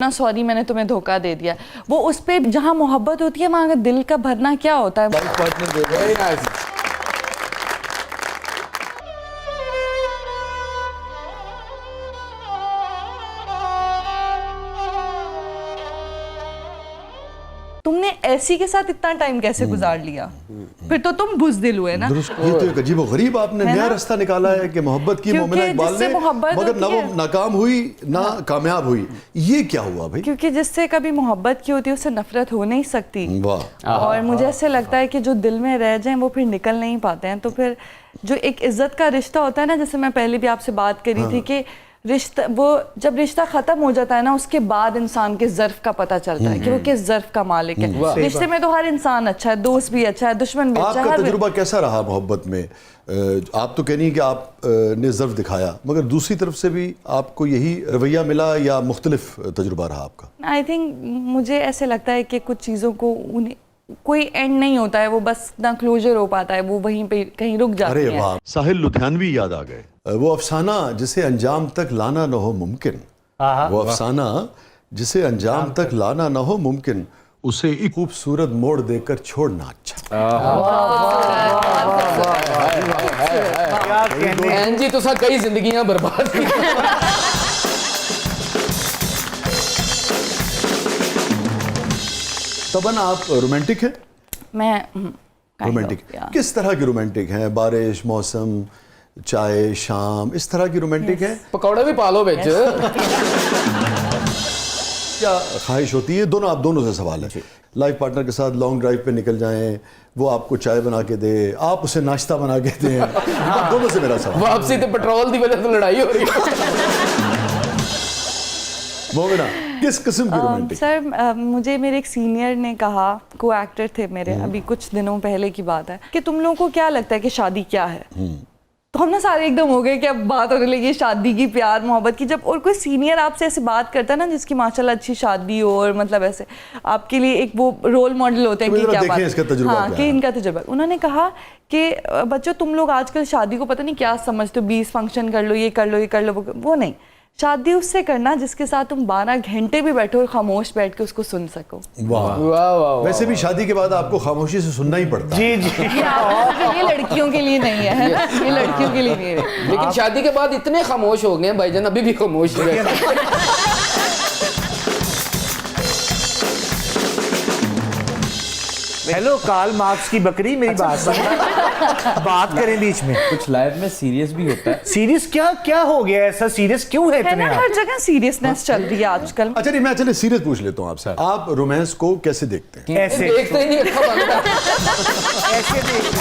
ना सॉरी मैंने तुम्हें धोखा दे दिया, वो उस पे जहाँ मोहब्बत होती है वहाँ दिल का भरना क्या होता है। तुमने ऐसी के साथ इतना टाइम कैसे गुजार लिया? फिर तो तुम बुज़दिल हुए ना। ये तो एक अजीब गरीब आपने नया रास्ता निकाला है कि मोहब्बत की मोमिना इकबाल ने, मगर ना वो नाकाम हुई ना कामयाब हुई। ये क्या हुआ भाई? क्योंकि जिससे कभी मोहब्बत की होती है उससे नफरत हो नहीं सकती। और मुझे ऐसे लगता है कि जो दिल में रह जाएं वो फिर निकल नहीं पाते हैं। तो फिर जो एक इज्जत का रिश्ता होता है ना, जैसे मैं पहले भी आपसे बात करी थी कि रिश्ता, वो जब रिश्ता खत्म हो जाता है ना उसके बाद इंसान के ज़र्फ का पता चलता है कि वो किस ज़र्फ का मालिक है। रिश्ते में तो हर इंसान अच्छा है, दोस्त भी अच्छा है, दुश्मन भी अच्छा है। आपका तजुर्बा कैसा रहा मोहब्बत में? आप तो कहनी कि आप ने ज़र्फ दिखाया, मगर दूसरी तरफ से भी आपको यही रवैया मिला या मुख्तलिफ तजुर्बा रहा आपका? आई थिंक मुझे ऐसे लगता है कि कुछ चीज़ों को कोई एंड नहीं होता है, वो बस ना क्लोजर हो पाता है, वो वहीं पे कहीं रुक जाती है। अरे वाह, साहिल लुधियानवी याद आ गए। वो अफसाना जिसे अंजाम तक लाना न हो मुमकिन, वो अफसाना जिसे अंजाम तक लाना न हो मुमकिन, उसे एक खूबसूरत मोड़ देकर छोड़ना अच्छा। जी तो कई जिंदगियां बर्बाद की। तबन आप रोमांटिक हैं? मैं रोमांटिक किस तरह की रोमांटिक हैं? बारिश, मौसम, चाय, शाम, इस तरह की रोमांटिक है? पकौड़े भी पालो बेच। क्या ख्वाहिश होती है? दोनों, आप दोनों से सवाल है। लाइफ पार्टनर के साथ लॉन्ग ड्राइव पे निकल जाएं, वो आपको चाय बना के दे, आप उसे नाश्ता बना के दें, दोनों से मेरा सवाल। वापसी तो पेट्रोल की वजह से लड़ाई हो रही है। मोमिना, किस किस्म की रोमांटिक? सर मुझे मेरे एक सीनियर ने कहा, को एक्टर थे मेरे, अभी कुछ दिनों पहले की बात है, कि तुम लोगों को क्या लगता है कि शादी क्या है? तो हम ना सारे एकदम हो गए कि अब बात होने लगी शादी की, प्यार मोहब्बत की। जब और कोई सीनियर आपसे ऐसे बात करता है ना, जिसकी माशाल्लाह अच्छी शादी हो और मतलब ऐसे आपके लिए एक वो रोल मॉडल होते हैं कि क्या बात, हाँ कि इनका तजुर्बा। उन्होंने कहा कि बच्चों तुम लोग आजकल शादी को पता नहीं क्या समझते हो, 20 फंक्शन कर लो, ये कर लो, ये कर लो, वो नहीं। शादी उससे करना जिसके साथ तुम 12 घंटे भी बैठो और खामोश बैठ के उसको सुन सको। वाह। वैसे भी शादी के बाद आपको खामोशी से सुनना ही पड़ता है। जी जी। ये लड़कियों के लिए नहीं है ना, ये लड़कियों के लिए नहीं है। लेकिन शादी के बाद इतने खामोश हो गए भाईजान, अभी भी खामोश है। हेलो कार्ल मार्क्स की बकरी, मेरी बात करें बीच में। कुछ लाइफ में सीरियस भी होता है। सीरियस क्या हो गया? ऐसा सीरियस क्यों है इतने? हर जगह सीरियसनेस चल रही है आजकल। अच्छा नहीं, मैं चले सीरियस पूछ लेता हूँ आपसे, आप रोमांस को कैसे देखते हैं? ऐसे देखते ही नहीं, अच्छा बनता है। ऐसे देखते।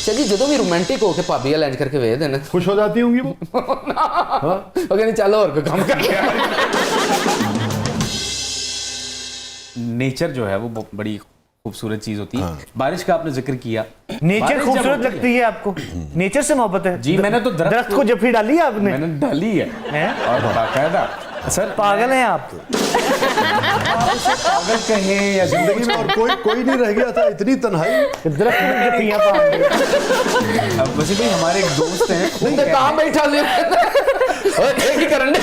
चलिए जो भी रोमांटिक होके भाभी लंच करके भेज देना, खुश हो जाती होंगी वो। अगर नहीं चलो और कोई काम कर। नेचर जो है वो बड़ी खूबसूरत चीज होती है। बारिश का आपने जिक्र किया, नेचर खूबसूरत लगती है आपको? नेचर से मोहब्बत है जी। मैंने तो दरख्त को जफी डाली है आपने? मैंने डाली है और बाकायदा। सर पागल हैं आप। पागल कहें या जिंदगी में और कोई नहीं रह गया था, इतनी तन्हाई, दरख्त में जफियां पाग गए। अब वैसे भी हमारे एक दोस्त हैं, कहाँ बैठा ले करने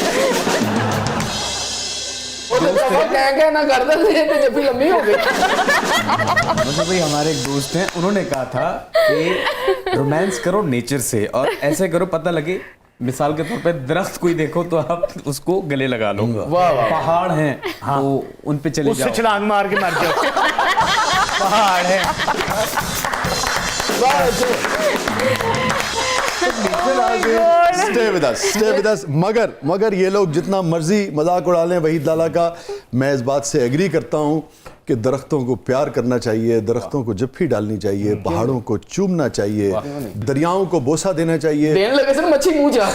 ना करता तो जब भी लंबी हो गई। मतलब भाई हमारे एक दोस्त हैं, उन्होंने कहा था कि रोमांस करो नेचर से, और ऐसे करो पता लगे, मिसाल के तौर पे दरख्त कोई देखो तो आप उसको गले लगा लो। पहाड़ हैं तो उन पे चले जाओ, उससे छलांग मार के मर जाओ। पहाड़ है। Stay with us. मगर ये लोग जितना मर्जी मजाक उड़ा लें वहीद लाला का, मैं इस बात से एग्री करता हूँ कि दरख्तों को प्यार करना चाहिए, दरख्तों को जफ्फी डालनी चाहिए, पहाड़ों को चूमना चाहिए, दरियाओं को बोसा देना चाहिए। देने लगे सर मच्छी मुंह जा।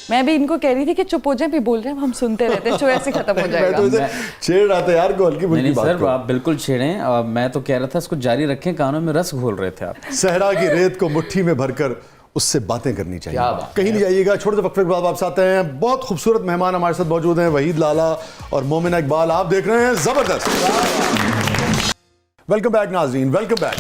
मैं भी इनको कह रही थी कि चुप हो जाए, भी बोल रहे हैं हम सुनते रहते हैं, जो ऐसे खत्म हो जाएगा। मैं तो छेड़ रहा था यार, गोल की नहीं सर, आप बिल्कुल छेड़ें। मैं तो कह रहा था इसको जारी रखें, कानों में रस घोल रहे थे आप। सहरा की रेत को मुट्ठी में भरकर उससे बातें करनी चाहिए। कहीं नहीं जाइएगा, छोटे से वक्फे के बाद वापस आते हैं। बहुत खूबसूरत मेहमान हमारे साथ मौजूद हैं, वहीद लाला और मोमिना इकबाल। आप देख रहे हैं जबरदस्त। वेलकम बैक नाज़रीन, वेलकम बैक।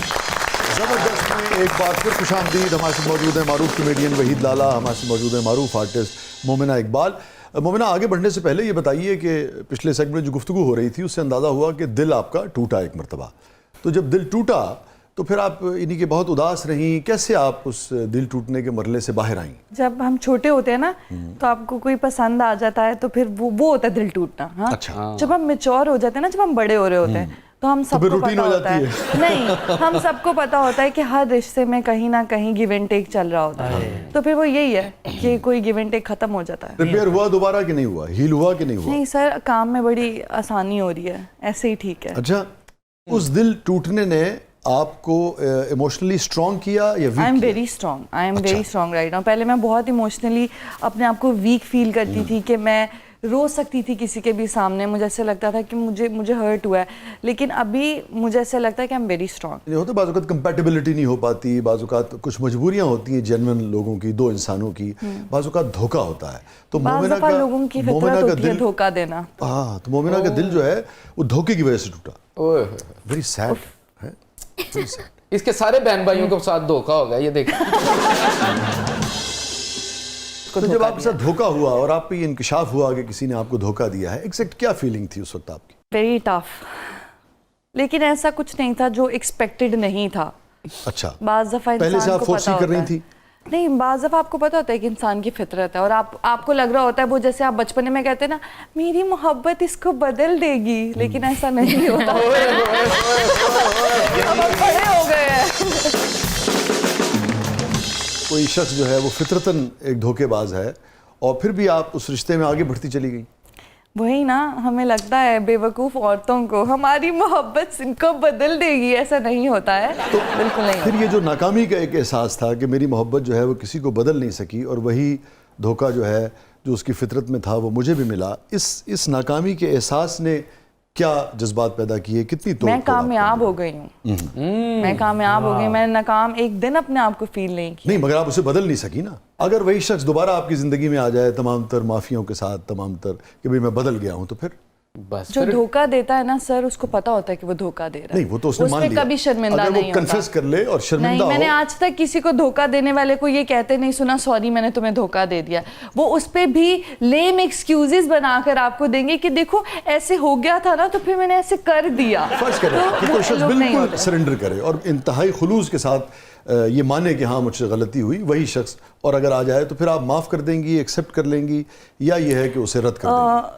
जबरदस्त में एक बार फिर खुशामदीद। हमारे साथ मौजूद है मारूफ कमेडियन वहीद लाला, हमारे साथ मौजूद है मारूफ आर्टिस्ट मोमिना इकबाल। मोमिना, आगे बढ़ने से पहले ये बताइए कि पिछले सेगमेंट में जो गुफ्तगू हो रही थी उससे अंदाज़ा हुआ कि दिल आपका टूटा एक मरतबा। तो जब दिल टूटा तो फिर आप इन्हीं के बहुत उदास रहीं, कैसे आप उस दिल टूटने के मरले से बाहर आईं? जब हम छोटे होते हैं ना तो आपको कोई पसंद आ जाता है तो फिर वो होता है दिल टूटना। हाँ? अच्छा। जब हम मेच्योर हो जाते हैं ना, जब हम बड़े हो रहे होते हैं तो हम फिर सबको रूटीन पता हो होता है जाती नहीं, हम सबको पता होता है कि हर रिश्ते में कहीं ना कहीं गिव एंड टेक चल रहा होता है। तो फिर वो यही है कि कोई गिव एंड टेक खत्म हो जाता है। रिपेयर हुआ दोबारा कि नहीं हुआ, हील हुआ कि नहीं हुआ? नहीं सर, काम में बड़ी आसानी हो रही है, ऐसे ही ठीक है। अच्छा, उस दिल टूटने ने आपको इमोशनली स्ट्रॉन्ग किया या weak? I am very strong, I am very strong right now. पहले मैं बहुत इमोशनली अपने आप को वीक फील करती थी कि मैं रो सकती थी किसी के भी सामने, मुझे ऐसे लगता था कि मुझे हर्ट हुआ है। लेकिन अभी मुझे ऐसे लगता है कि आई एम वेरी स्ट्रॉन्ग। होता बाज़ वक़्त कंपैटिबिलिटी नहीं हो पाती, बाज़ वक़्त कुछ मजबूरियां होती हैं जेन्युइन लोगों की, दो इंसानों की, बाज़ वक़्त धोखा होता है। तो बाज़ दफ़ा लोगों की फितरत होती है धोखा देना। हाँ, तो मोमिना का दिल जो है वो धोखे की वजह से टूटा। ओए वेरी सैड है, वेरी सैड। इसके सारे बहन भाइयों के साथ धोखा होगा, ये देख। तो जब आपके साथ धोखा हुआ और आप पे ये इंकशाफ हुआ कि किसी ने आपको धोखा दिया है, एग्जैक्ट क्या फीलिंग थी उस वक्त आपकी? वेरी टफ, लेकिन ऐसा कुछ नहीं था जो एक्सपेक्टेड नहीं था। अच्छा, बाज़ दफ़ा पहले से आप इंसान को फोर्स पता कर रही होता है। थी? नहीं, बाज़ दफ़ा आपको पता होता है कि इंसान की फितरत है और आपको लग रहा होता है वो, जैसे आप बचपन में कहते हैं ना, मेरी मोहब्बत इसको बदल देगी, लेकिन ऐसा नहीं होता। अब हम बड़े हो गए हैं। कोई शख्स जो है वो फितरतन एक धोखेबाज है और फिर भी आप उस रिश्ते में आगे बढ़ती चली गई। वही ना, हमें लगता है बेवकूफ़ औरतों को हमारी मोहब्बत इनको बदल देगी, ऐसा नहीं होता है। तो बिल्कुल नहीं। फिर ये जो नाकामी का एक एहसास था कि मेरी मोहब्बत जो है वो किसी को बदल नहीं सकी और वही धोखा जो है जो उसकी फितरत में था वो मुझे भी मिला, इस नाकामी के एहसास ने क्या जज्बात पैदा किए? कितनी तोड़ मैं कामयाब हो गई हूँ, मैं कामयाब हो गई। मैंने नाकाम एक दिन अपने आप को फील नहीं किया। नहीं, मगर आप उसे बदल नहीं सकी ना। अगर वही शख्स दोबारा आपकी जिंदगी में आ जाए तमाम तर माफियों के साथ, तमाम तर कि भाई मैं बदल गया हूं, तो फिर बस जो धोखा देता है ना सर, उसको पता होता है कि वो धोखा दे रहा है। नहीं, वो तो उसने मान लिया। कभी शर्मिंदा अगर नहीं वो होता। कन्फेस कर ले और शर्मिंदा नहीं, मैंने हो। आज तक किसी को धोखा देने वाले को ये कहते नहीं सुना, सॉरी मैंने तुम्हें धोखा दे दिया। वो उस पे भी लेम एक्सक्यूजेस बनाकर आपको देंगे कि देखो ऐसे हो गया था ना, तो फिर मैंने ऐसे कर दिया। फर्ज करें कि कोई शख्स बिल्कुल सरेंडर करे और इंतहाई खुलूस के साथ ये माने कि हाँ मुझसे गलती हुई, वही शख्स और अगर आ जाए तो फिर आप माफ़ कर देंगी, एक्सेप्ट कर लेंगी, या ये है कि उसे रद्द कर देंगी?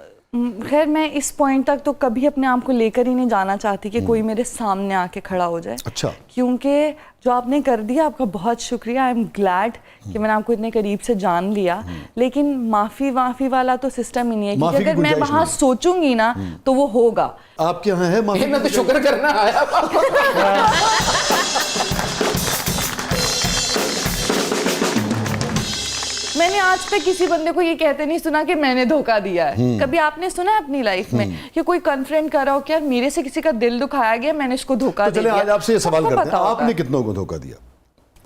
खैर, मैं इस पॉइंट तक तो कभी अपने आप को लेकर ही नहीं जाना चाहती कि कोई मेरे सामने आके खड़ा हो जाए। अच्छा। क्योंकि जो आपने कर दिया, आपका बहुत शुक्रिया। आई एम ग्लैड कि मैंने आपको इतने करीब से जान लिया। लेकिन माफ़ी वाला तो सिस्टम ही नहीं है, क्योंकि अगर मैं वहाँ सोचूंगी ना तो वो होगा। आपके यहाँ है माफी? मैं तो शुक्र करना आया। मैंने आज तक किसी बंदे को ये कहते नहीं सुना कि मैंने धोखा दिया है। कभी आपने सुना है अपनी लाइफ में कि कोई कन्फ्रंट कर रहा हो कि यार मेरे से किसी का दिल दुखाया गया, मैंने इसको धोखा तो दे चले दिया? आज आपसे ये सवाल सबको करते पता हैं, होता आपने है। कितनों को धोखा दिया?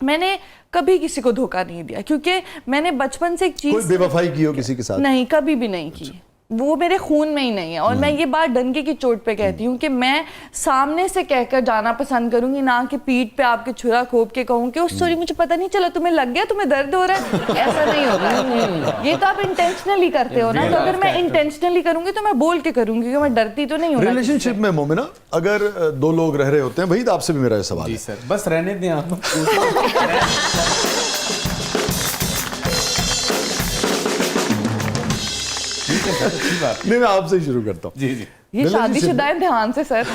मैंने कभी किसी को धोखा नहीं दिया, क्योंकि मैंने बचपन से एक कोई चीज बेवफाई की हो किसी के साथ? नहीं, कभी भी नहीं की। वो मेरे खून में ही नहीं है। और मैं ये बात डंके की चोट पे कहती हूँ कि मैं सामने से कहकर जाना पसंद करूंगी, ना कि पीठ पे आपके छुरा खोप के कहूँ कि सॉरी मुझे पता नहीं चला, तुम्हें लग गया, तुम्हें दर्द हो रहा है। ऐसा नहीं होता है। ये तो आप इंटेंशनली करते हो ना। तो अगर मैं इंटेंशनली करूंगी तो मैं बोल के करूंगी, क्योंकि मैं डरती तो नहीं हूँ। रिलेशनशिप में मोमिना, अगर दो लोग रह रहे होते हैं, वही तो आपसे भी मेरा सवाल जी है। सर, बस रहने दें आप। नहीं, मैं आपसे ही शुरू करता हूँ। जी जी। ये शादीशुदा है, ध्यान से सर।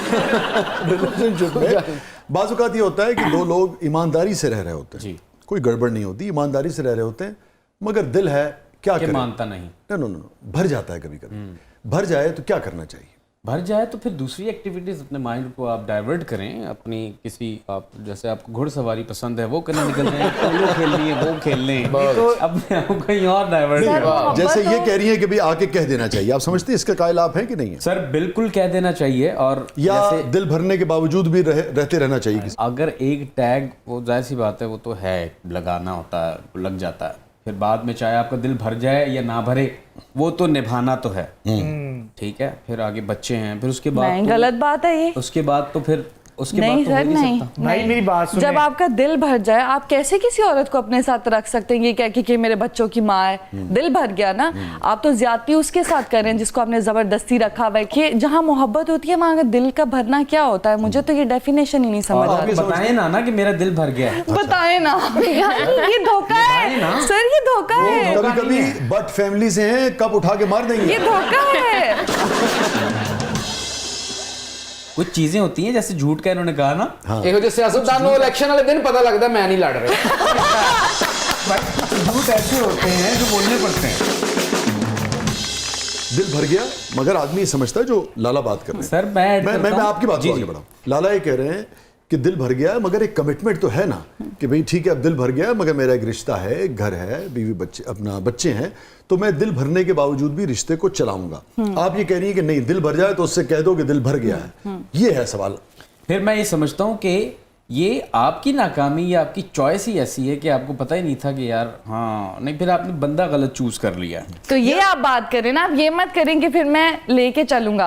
रिलेशनशिप में बाज़ औक़ात ये होता है कि दो लोग ईमानदारी से रह रहे होते हैं, जी। कोई गड़बड़ नहीं होती, ईमानदारी से रह रहे होते हैं, मगर दिल है क्या कि करें? मानता नहीं। नो, भर जाता है कभी कभी। भर जाए तो क्या करना चाहिए? भर जाए तो फिर दूसरी एक्टिविटीज अपने माइंड को आप डाइवर्ट करें। अपनी किसी, आप जैसे आपको घुड़सवारी पसंद है वो करने निकल रहे हैं, पोलो खेल लिए वो खेल लें, तो अपने आप को कहीं और डाइवर्ट करें। जैसे ये कह रही है कि भाई आके कह देना चाहिए, आप समझते हैं इसका कायल आप हैं कि नहीं है? सर बिल्कुल कह देना चाहिए। और या जैसे दिल भरने के बावजूद भी रहते रहना चाहिए किसी? अगर एक टैग, वो जाहिर सी बात है, वो तो है, लगाना होता है, लग जाता है। फिर बाद में चाहे आपका दिल भर जाए या ना भरे, वो तो निभाना तो है। ठीक है, फिर आगे बच्चे हैं, फिर उसके बाद नहीं, गलत बात है ये। उसके बाद तो फिर उसके नहीं बाद तो हो सर नहीं नहीं, सकता। भाई, नहीं। मेरी बात सुनिए। जब आपका दिल भर जाए, आप कैसे किसी औरत को अपने साथ रख सकते हैं ये कह के कि मेरे बच्चों की माँ है? दिल भर गया ना। आप तो ज्यादती उसके साथ कर रहे हैं जिसको आपने जबरदस्ती रखा हुआ है। कि जहाँ मोहब्बत होती है वहाँ का दिल का भरना क्या होता है? मुझे तो ये डेफिनेशन ही नहीं समझ और आ आप रही। बताएं ना कि मेरा दिल भर गया है। बताए ना ये धोखा बताएं ना। है सर, ये धोखा है, कभी कभी बट फैमिली से हैं, कब उठा के मार देंगे। ये धोखा है। कुछ चीजें होती हैं जैसे झूठ का इन्होंने कहा ना, ਇਹੋ ਜਿਹੇ ਸਿਆਸਤਦਾਨ ਨੂੰ ਇਲੈਕਸ਼ਨ ਵਾਲੇ ਦਿਨ ਪਤਾ ਲੱਗਦਾ ਮੈਂ ਨਹੀਂ ਲੜ ਰਿਹਾ। झूठ ऐसे होते हैं जो बोलने पड़ते हैं। दिल भर गया मगर आदमी समझता है जो लाला बात कर रहे हैं। सर मैं आपकी बात को आगे बढ़ाऊं। लाला ये कह रहे हैं कि दिल भर गया है मगर एक कमिटमेंट तो है ना कि भाई ठीक है अब दिल भर गया है मगर मेरा एक रिश्ता है, एक घर है, बीवी बच्चे, अपना बच्चे हैं, तो मैं दिल भरने के बावजूद भी रिश्ते को चलाऊंगा। आप ये कह रही है कि नहीं दिल भर जाए तो उससे कह दो कि दिल भर गया है। ये है सवाल। फिर मैं ये समझता हूँ कि ये आपकी नाकामी या आपकी चॉइस ही ऐसी है कि आपको पता ही नहीं था कि यार हाँ नहीं, फिर आपने बंदा गलत चूज कर लिया। तो ये आप बात करें ना, आप ये मत करें कि फिर मैं लेके चलूंगा।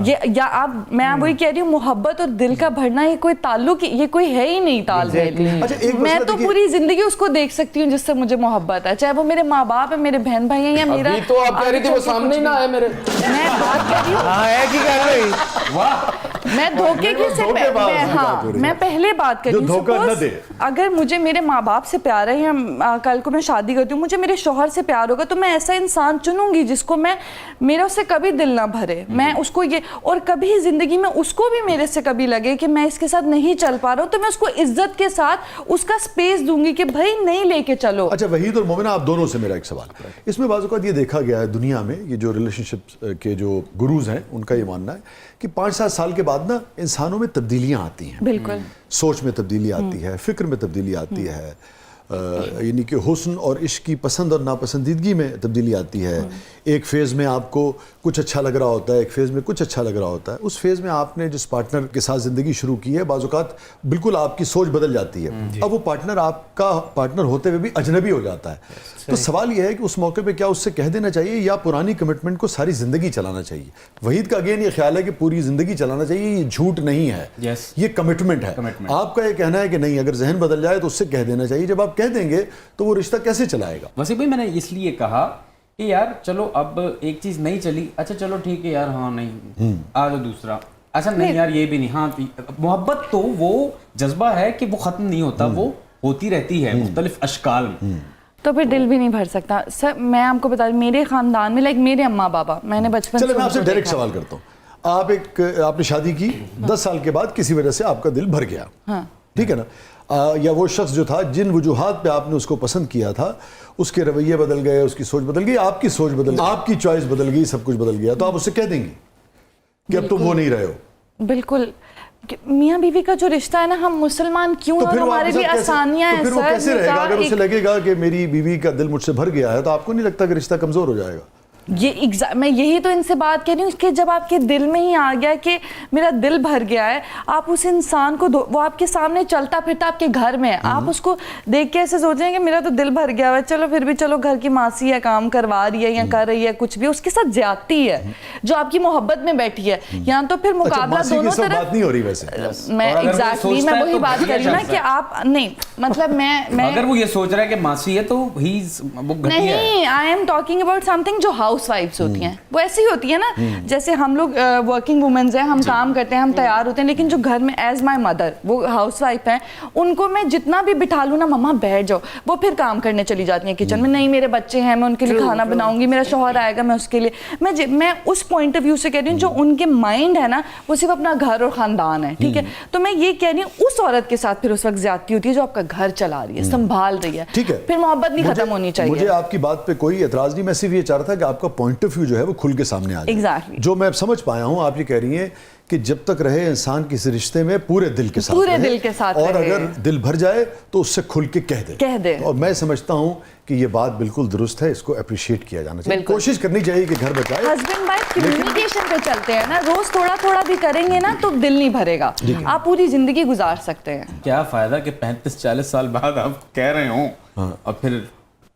ये या आप, मैं वही कह रही हूँ, मोहब्बत और दिल का भरना ये कोई ताल्लुक, ये कोई है ही नहीं तालमेल। अच्छा, एक मैं मसला तो देखिए- पूरी जिंदगी उसको देख सकती हूँ जिससे मुझे मोहब्बत है, चाहे वो मेरे माँ बाप है, मेरे बहन भाई हैं या मेरा। अभी तो आप कह रही थी वो सामने ही ना आए मेरे। मैं बात कर रही हूँ, हाँ है कि कर रही मैं धोखे की से धोखेबाज की बात हो हाँ, रही है। मैं पहले बात कर जो रही हूँ। धोखा न Suppose दे। अगर मुझे मेरे माँ बाप से प्यार है या कल को मैं शादी करती हूँ मुझे मेरे शौहर से प्यार होगा, तो मैं ऐसा इंसान चुनूंगी जिसको मैं, मेरा उससे कभी दिल ना भरे, मैं उसको ये, और कभी जिंदगी में उसको भी मेरे से कभी लगे कि मैं इसके साथ नहीं चल पा रहा हूँ तो मैं उसको इज्जत के साथ उसका स्पेस दूंगी कि भाई नहीं लेके चलो। अच्छा वहीद और मोमिना, आप दोनों से मेरा एक सवाल। इसमें बाज़ औक़ात ये देखा गया है दुनिया में, ये जो रिलेशनशिप के जो गुरुज हैं उनका ये मानना है कि 5-7 साल के बाद ना इंसानों में तब्दीलियां आती हैं। बिल्कुल। सोच में तब्दीली आती है, फिक्र में तब्दीली आती है, यानी कि हुस्न और इश्क की पसंद और नापसंदीदगी में तब्दीली आती है। एक फेज़ में आपको कुछ अच्छा लग रहा होता है, एक फेज़ में कुछ अच्छा लग रहा होता है। उस फेज़ में आपने जिस पार्टनर के साथ ज़िंदगी शुरू की है, बाज़ औक़ात बिल्कुल आपकी सोच बदल जाती है। अब वो पार्टनर आपका पार्टनर होते हुए भी अजनबी हो जाता है। तो सवाल यह है कि उस मौके पे क्या उससे कह देना चाहिए या पुरानी कमिटमेंट को सारी ज़िंदगी चलाना चाहिए? वहीद का अगेन ये ख्याल है कि पूरी ज़िंदगी चलाना चाहिए, ये झूठ नहीं है। Yes. ये कमिटमेंट है। Commitment. आपका ये कहना है कि नहीं, अगर जहन बदल जाए तो उससे कह देना चाहिए। जब आप कह देंगे तो वो रिश्ता कैसे चलाएगा? वैसे भाई मैंने इसलिए कहा कि यार चलो अब एक चीज नहीं चली, अच्छा चलो ठीक है यार, हाँ नहीं आ जाओ दूसरा, अच्छा नहीं यार ये भी नहीं, हाँ मोहब्बत तो वो जज्बा है कि वो खत्म नहीं होता, वो होती रहती है मुख्तलिफ अशकाल में। तो फिर दिल भी नहीं भर सकता सर। मैं आपको बता रही हूँ, मेरे खानदान में लाइक मेरे अम्मा बाबा, मैंने बचपन चलो से मैं आपसे उनको डायरेक्ट देखा। सवाल करता हूँ। आपने शादी की, 10 साल के बाद किसी वजह से आपका दिल भर गया, हाँ। ठीक है ना? या वो शख्स जो था जिन वजूहात पे आपने उसको पसंद किया था उसके रवैये बदल गए, उसकी सोच बदल गई, आपकी सोच बदल गई, आपकी चॉइस बदल गई, सब कुछ बदल गया, तो आप उससे कह देंगी कि अब तुम वो नहीं रहे हो? बिल्कुल। मियाँ बीवी का जो रिश्ता है ना, हम मुसलमान क्यों तो और फिर वो हमारे आपके लिए साथ कैसे- आसानियां तो हैं फिर वो सर। कैसे रहेगा? निकाह अगर उसे एक- लगेगा कि मेरी बीवी का दिल मुझसे भर गया है तो आपको नहीं लगता कि रिश्ता कमजोर हो जाएगा? ये मैं यही तो इनसे बात कह रही हूँ कि जब आपके दिल में ही आ गया कि मेरा दिल भर गया है, आप उस इंसान को वो आपके सामने चलता फिरता आपके घर में है, आप उसको देख के ऐसे सोचें कि मेरा तो दिल भर गया है, चलो फिर भी चलो घर की मासी है, काम करवा रही है या कर रही है कुछ भी, उसके साथ ज्यादती है जो आपकी मोहब्बत में बैठी है। यहाँ तो फिर मुकाबला मासी की दोनों सब तरफ। बात नहीं हो रही वैसे। मैं और अगर वो एग्जैक्टली सोचता मैं है वही तो बात कर रही हूँ ना बढ़िया कि आप नहीं, मतलब मैं अगर वो ये सोच रहा है कि मासी है तो वो घटिया है। नहीं, I am talking about something जो हाउस वाइफ्स होती हैं, वो ऐसी होती है ना, जैसे हम लोग वर्किंग वुमेन्स हैं, हम काम करते हैं, हम तैयार होते हैं, लेकिन जो घर में एज माय मदर वो हाउस वाइफ हैं, उनको मैं जितना भी बिठा लूँ ना, मम्मा बैठ जाओ, वो फिर काम करने चली जाती हैं किचन में। नहीं मेरे बच्चे हैं, मैं उनके लिए खाना बनाऊंगी, मेरा शौहर आएगा, मैं उसके लिए, मैं उस पॉइंट ऑफ व्यू से कह रही हूँ जो उनके माइंड है ना वो सिर्फ अपना घर और खानदान है, ठीक है? तो मैं ये कह रही हूँ उस औरत के साथ फिर उस वक्त ज्यादती होती है जो आपका घर चला रही है, संभाल रही है, ठीक है, फिर मोहब्बत नहीं खत्म होनी चाहिए। मुझे आपकी बात पे कोई एतराज नहीं, मैं सिर्फ ये चाह रहा था कि आपका पॉइंट ऑफ व्यू जो है वो खुल के सामने आ जाए। Exactly. जो मैं समझ पाया हूँ, आप ये कह रही हैं कि जब तक रहे इंसान किसी रिश्ते में पूरे दिल के साथ पूरे रहे, दिल के साथ और रहे। अगर दिल भर जाए तो उससे खुल के कह दे। और मैं समझता हूँ कि ये बात बिल्कुल दुरुस्त है, इसको अप्रिशिएट किया जाना चाहिए, कोशिश करनी चाहिए कि घर बचाए। हस्बैंड वाइफ कम्युनिकेशन पे चलते हैं ना, रोज थोड़ा थोड़ा भी करेंगे ना तो दिल नहीं भरेगा, आप पूरी जिंदगी गुजार सकते हैं। क्या फायदा कि 35-40 साल बाद आप कह रहे हो और फिर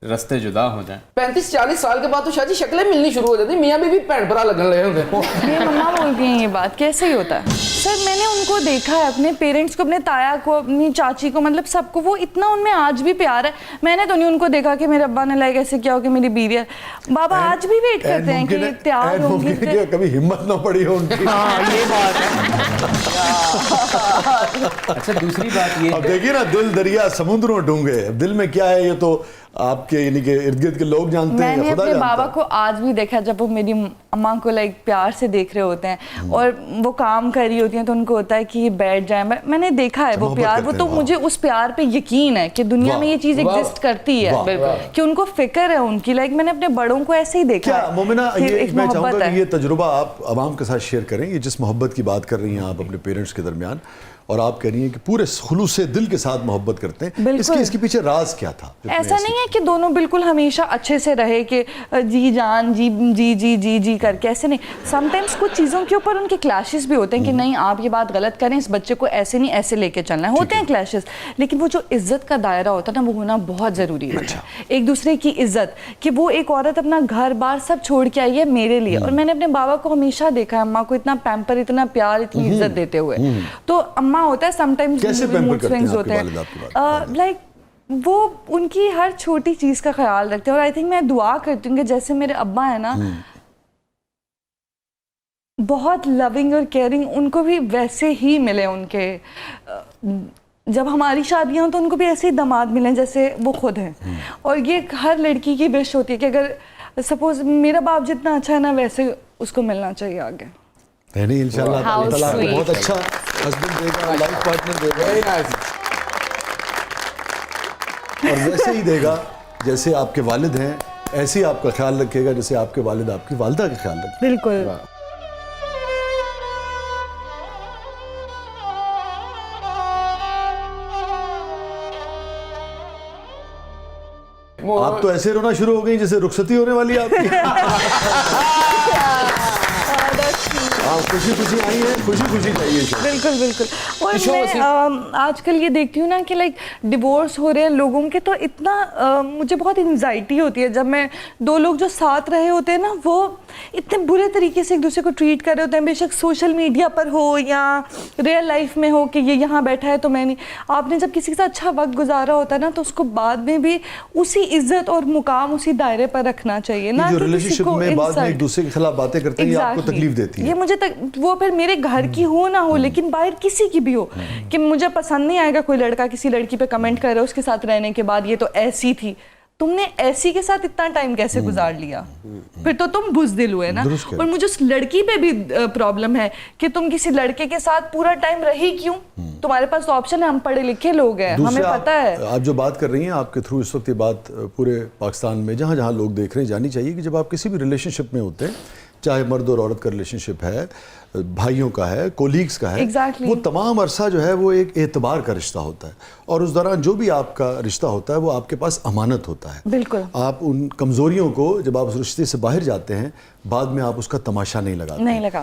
रास्ते जुदा हो जाएं। 35-40 साल के बाद तो शायद शक्लें मिलनी शुरू हो जाती, मियाँ बीवी भैन भरा लगने लगे होते। ये मम्मा बोलती हैं ये बात, कैसे ही होता है सर? मैंने उनको देखा है, अपने पेरेंट्स को, अपने ताया को, अपनी चाची को, मतलब सबको, वो इतना उनमें आज भी प्यार है। मैंने तो नहीं उनको देखा कि मेरे अब्बा ने लाइक ऐसे किया हो कि मेरी बीवी है। बाबा आज भी वेट करते हैं कि तैयार होंगी। कभी हिम्मत ना पड़ी हो उनकी। हाँ ये बात है। अच्छा दूसरी बात ये अब देखिए ना, दिल दरिया समुद्रों डूंगे, अब दिल में क्या है ये तो आपके यानी कि इर्द गिर्द के लोग जानते हैं, मैंने या खुदा अपने जानता बाबा है। को आज भी देखा जब वो मेरी अम्मा को लाइक प्यार से देख रहे होते हैं और वो काम कर रही होती हैं तो उनको होता है कि ये बैठ जाए। मैंने देखा है वो मोहब्बत प्यार, वो करते तो हैं, मुझे उस प्यार पे यकीन है कि दुनिया में ये चीज वाह, एग्जिस्ट करती है, वाह, वाह। कि उनको फिक्र है उनकी। लाइक मैंने अपने बड़ों को ऐसे ही देखा क्या है मोमिना, कि ये एक मैं मोहब्बत चाहूंगा है। कि ये तजुर्बा आप आवाम के साथ शेयर करें, ये जिस मोहब्बत की बात कर रही हैं आप अपने पेरेंट्स के दरमियान, और आप कह रही हैं कि पूरे खुलूस से दिल के साथ मोहब्बत करते हैं, बिल्कुल। इसके पीछे राज क्या था? ऐसा नहीं है कि दोनों बिल्कुल हमेशा अच्छे से रहे कि जी जान जी जी जी जी जी करके, ऐसे नहीं। समटाइम्स कुछ चीज़ों के ऊपर उनके क्लैशेस भी होते हैं कि नहीं आप ये बात गलत करें, इस बच्चे को ऐसे नहीं ऐसे लेके चलना है, होते हैं क्लैशेस। लेकिन वो जो इज्जत का दायरा होता है ना, वो होना बहुत ज़रूरी है। एक दूसरे की इज्जत, कि वो एक औरत अपना घर बार सब छोड़ के आई है मेरे लिए, और मैंने अपने बाबा को हमेशा देखा है अम्मा को इतना पैम्पर, इतना प्यार, इतनी इज्जत देते हुए। तो अम्मा होता है समटाइम्स कैसे पैम्पर मूड करते हैं स्विंग्स आपके होते वालिद आपकी बात? हैं, लाइक वो उनकी हर छोटी चीज का ख्याल रखते हैं। और आई थिंक मैं दुआ करती हूँ कि जैसे मेरे अब्बा है ना, बहुत लविंग और केयरिंग, उनको भी वैसे ही मिले उनके जब हमारी शादियां हों तो उनको भी ऐसे ही दामाद मिले जैसे वो खुद हैं। और ये हर लड़की की विश होती है कि अगर सपोज मेरा बाप जितना अच्छा है ना, वैसे उसको मिलना चाहिए आगे। नहीं इंशाल्लाह How अल्लाह ताला आपको sweet. बहुत अच्छा हस्बैंड देगा, लाइफ पार्टनर देगा, Very nice. और वैसे ही देगा जैसे आपके वालिद हैं, ऐसे ही आपका ख्याल रखेगा जैसे आपके वालिद आपकी वालिदा का ख्याल रखें। बिल्कुल। आप तो ऐसे रोना शुरू हो गई जैसे रुखसती होने वाली है आपकी। आप खुशी खुशी आई हैं, खुशी खुशी चाहिए शायद। बिल्कुल बिल्कुल। और ईशो मैं मसीह- आजकल ये देखती हूँ ना कि लाइक डिवोर्स हो रहे हैं लोगों के, तो इतना मुझे बहुत एंजाइटी होती है जब मैं दो लोग जो साथ रहे होते हैं ना, वो इतने बुरे तरीके से एक दूसरे को ट्रीट कर रहे होते हैं, बेशक सोशल मीडिया पर हो या रियल लाइफ में हो कि ये यहाँ बैठा है तो मैं नहीं। आपने जब किसी के साथ अच्छा वक्त गुजारा होता है ना, तो उसको बाद में भी उसी इज्जत और मुकाम, उसी दायरे पर रखना चाहिए ना जो कि किसी रिलेशनशिप को में बाद में एक insult। दूसरे के खिलाफ बातें करते हैं, ये आपको Exactly. तकलीफ देती ये है। मुझे वो फिर मेरे घर की हो ना हो, लेकिन बाहर किसी की भी हो, कि मुझे पसंद नहीं आएगा कोई लड़का किसी लड़की पे कमेंट कर रहा है उसके साथ रहने के बाद, ये तो ऐसी थी, तुमने ऐसी के साथ इतना टाइम कैसे गुजार लिया, फिर तो तुम बुज़दिल हुए ना। दुरुस्त कह और मुझे उस लड़की पे भी प्रॉब्लम है कि तुम किसी लड़के के साथ पूरा टाइम रही क्यों? तुम्हारे पास तो ऑप्शन है, हम पढ़े लिखे लोग हैं, हमें दूसरा, पता है। आप जो बात कर रही हैं, आपके थ्रू इस वक्त ये बात पूरे पाकिस्तान में जहाँ जहाँ लोग देख रहे हैं जानी चाहिए कि जब आप किसी भी रिलेशनशिप में होते हैं, चाहे मर्द और औरत का रिलेशनशिप है, भाइयों का है, कोलीग्स का है, Exactly. वो तमाम अरसा जो है वो एक एतबार का रिश्ता होता है, और उस दौरान जो भी आपका रिश्ता होता है वो आपके पास अमानत होता है। बिल्कुल। आप उन कमज़ोरियों को, जब आप उस रिश्ते से बाहर जाते हैं, बाद में आप उसका तमाशा नहीं लगाते। नहीं लगाते।